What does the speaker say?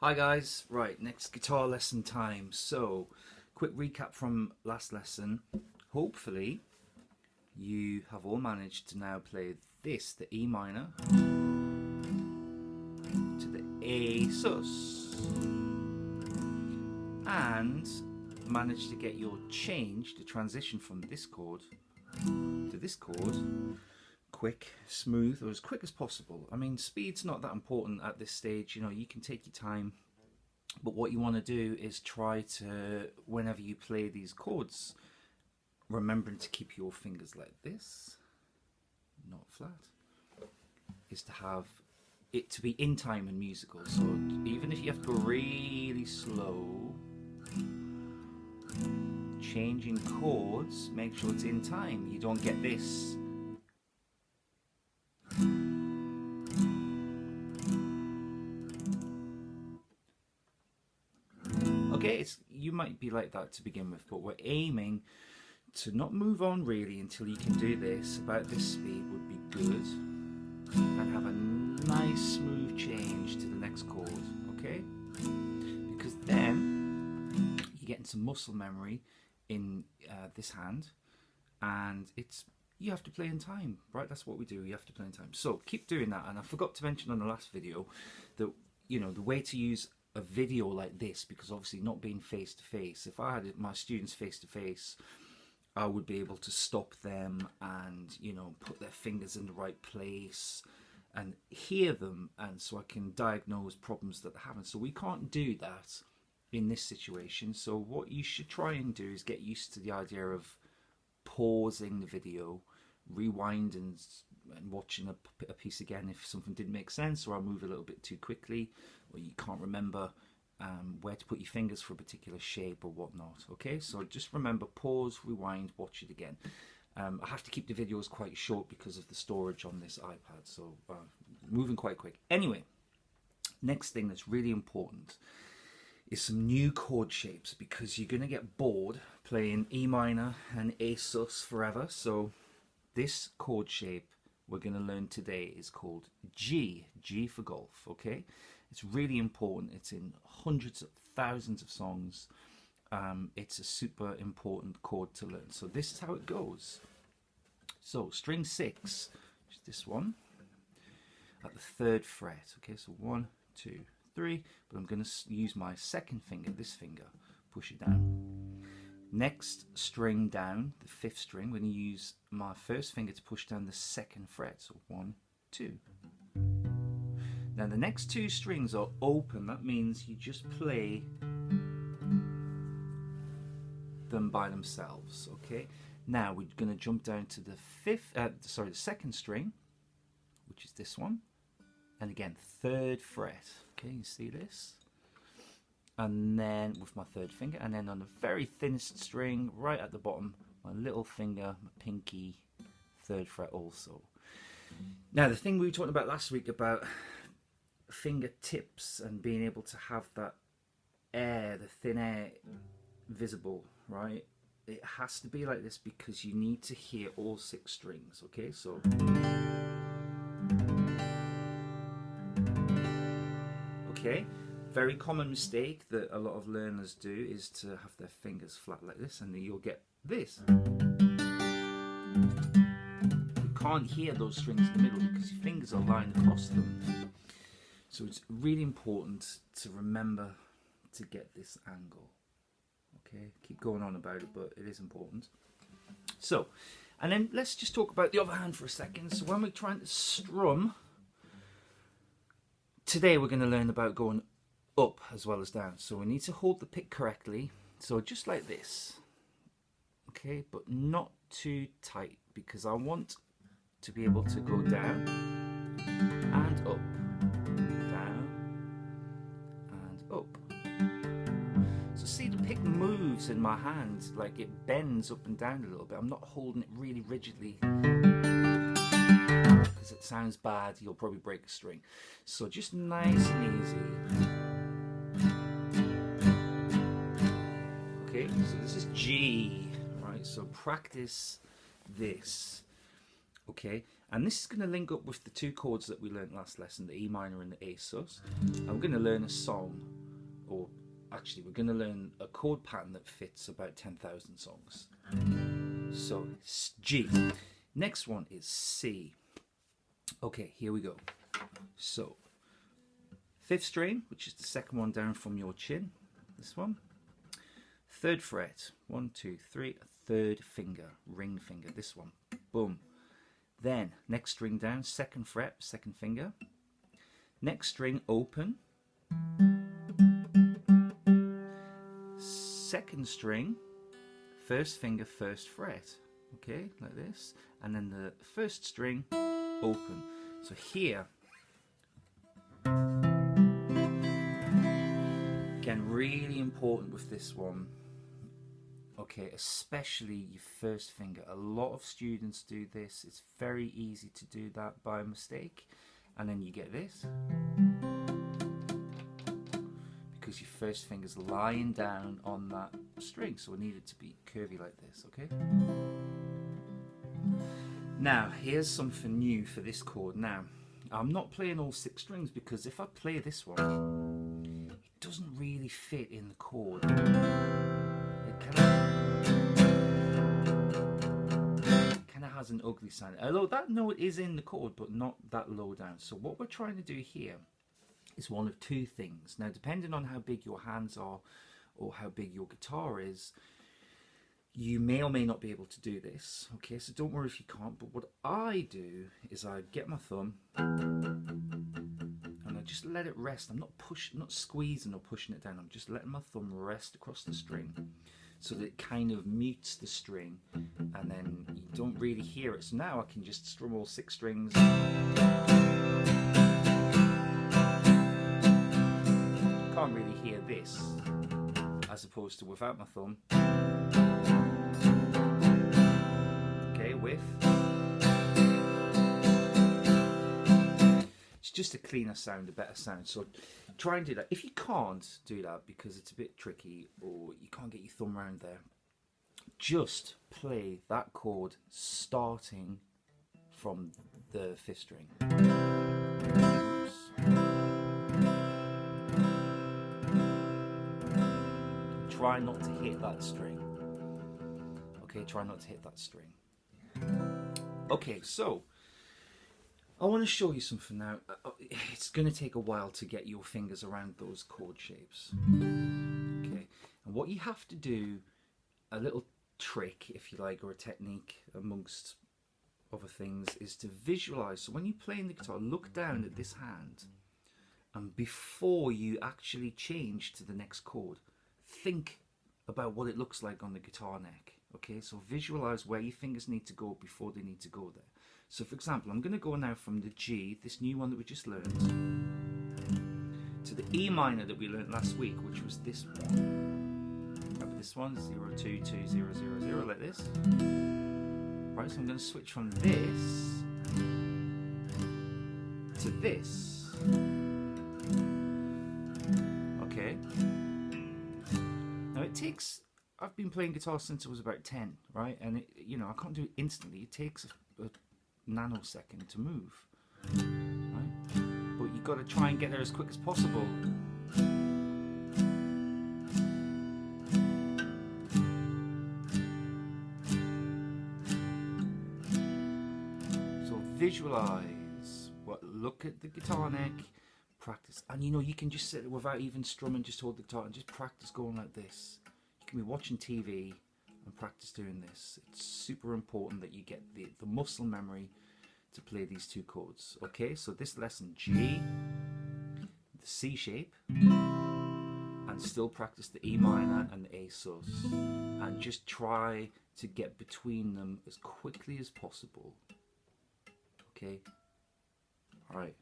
Hi guys, right, next guitar lesson time. So, quick recap from last lesson. Hopefully, you have all managed to now play this, the E minor, to the A sus, and managed to get your change, the transition from this chord to this chord, quick, smooth, or as quick as possible. I mean, speed's not that important at this stage, you know, you can take your time, but what you want to do is try to, whenever you play these chords, remembering to keep your fingers like this, not flat, is to have it to be in time and musical. So even if you have to go really slow, changing chords, make sure it's in time. You don't get this. Okay, you might be like that to begin with, but we're aiming to not move on really until you can do this. About this speed would be good, and have a nice smooth change to the next chord, okay? Because then you're getting some muscle memory in this hand, and you have to play in time, right? That's what we do. You have to play in time. So keep doing that. And I forgot to mention on the last video that, you know, the way to use a video like this, because obviously not being face to face, if I had my students face to face, I would be able to stop them and, you know, put their fingers in the right place and hear them, and so I can diagnose problems that they're having. So we can't do that in this situation. So what you should try and do is get used to the idea of pausing the video, rewind and watching a piece again if something didn't make sense, or I move a little bit too quickly, or you can't remember where to put your fingers for a particular shape or whatnot. Okay, so just remember, pause, rewind, watch it again. I have to keep the videos quite short because of the storage on this iPad, so moving quite quick. Anyway, next thing that's really important is some new chord shapes, because you're going to get bored playing E minor and A sus forever. So this chord shape we're going to learn today is called G for golf, okay? It's really important. It's in hundreds of thousands of songs. It's a super important chord to learn. So this is how it goes. So string 6, which is this one, at the 3rd fret, okay? So 1, 2, 3, but I'm going to use my second finger, this finger, push it down. Next string down, the 5th string, I'm going to use my first finger to push down the 2nd fret, so 1, 2. Now the next 2 strings are open. That means you just play them by themselves, okay? Now we're going to jump down to the 2nd string, which is this one, and again 3rd fret, okay? You see this? And then with my 3rd finger, and then on the very thinnest string right at the bottom, my little finger, my pinky, 3rd fret also. Now the thing we were talking about last week about fingertips and being able to have that air, the thin air visible, right? It has to be like this because you need to hear all 6 strings, okay? So okay, very common mistake that a lot of learners do is to have their fingers flat like this, and then you'll get this. You can't hear those strings in the middle because your fingers are lying across them. So it's really important to remember to get this angle. Okay, keep going on about it, but it is important. So, and then let's just talk about the other hand for a second. So when we're trying to strum, today we're going to learn about going up as well as down. So we need to hold the pick correctly. So just like this. Okay, but not too tight, because I want to be able to go down and up. Down and up. So see, the pick moves in my hand, like it bends up and down a little bit. I'm not holding it really rigidly, because it sounds bad, you'll probably break a string. So just nice and easy. Okay, so this is G, right? So practice this, okay? And this is going to link up with the 2 chords that we learned last lesson, the E minor and the A sus. And we're going to learn a song actually we're going to learn a chord pattern that fits about 10,000 songs. So it's G. Next one is C. Okay, here we go. So 5th string, which is the second one down from your chin, this one. 3rd fret, 1, 2, 3, a 3rd finger, ring finger, this one, boom. Then next string down, 2nd fret, 2nd finger. Next string open. 2nd string, 1st finger, 1st fret, okay, like this. And then the 1st string, open. So here, again, really important with this one. Okay, especially your 1st finger. A lot of students do this. It's very easy to do that by mistake. And then you get this. Because your 1st finger's lying down on that string. So it needed to be curvy like this, okay? Now, here's something new for this chord. Now, I'm not playing all 6 strings because if I play this one, it doesn't really fit in the chord. It kind of has an ugly sound. Although that note is in the chord, but not that low down. So what we're trying to do here is one of 2 things. Now, depending on how big your hands are or how big your guitar is, you may or may not be able to do this. Okay, so don't worry if you can't. But what I do is I get my thumb and I just let it rest. I'm not squeezing or pushing it down. I'm just letting my thumb rest across the string, so that it kind of mutes the string, and then you don't really hear it. So now I can just strum all 6 strings. You can't really hear this, as opposed to without my thumb. Okay, with. It's just a cleaner sound, a better sound. So try and do that. If you can't do that because it's a bit tricky or you can't get your thumb around there, just play that chord starting from the 5th string. Oops. Try not to hit that string. Okay, try not to hit that string. Okay, so I want to show you something now. It's going to take a while to get your fingers around those chord shapes. Okay, and what you have to do, a little trick, if you like, or a technique amongst other things, is to visualize. So when you're playing the guitar, look down at this hand, and before you actually change to the next chord, think about what it looks like on the guitar neck. Okay, so visualize where your fingers need to go before they need to go there. So for example, I'm going to go now from the G, this new one that we just learned, to the E minor that we learned last week, which was this one. Remember this one, 0, 2, 2, 0, 0, 0, like this. Right, so I'm going to switch from this to this. Okay. Now it takes, I've been playing guitar since I was about 10, right? And it, you know, I can't do it instantly. It takes a nanosecond to move, right? But you've got to try and get there as quick as possible. So visualize, look at the guitar neck, practice, and you know, you can just sit there without even strumming, just hold the guitar and just practice going like this. You can be watching TV and practice doing this. It's super important that you get the muscle memory to play these 2 chords. Okay, so this lesson, G, the C shape, and still practice the E minor and the A sus, and just try to get between them as quickly as possible. Okay, all right.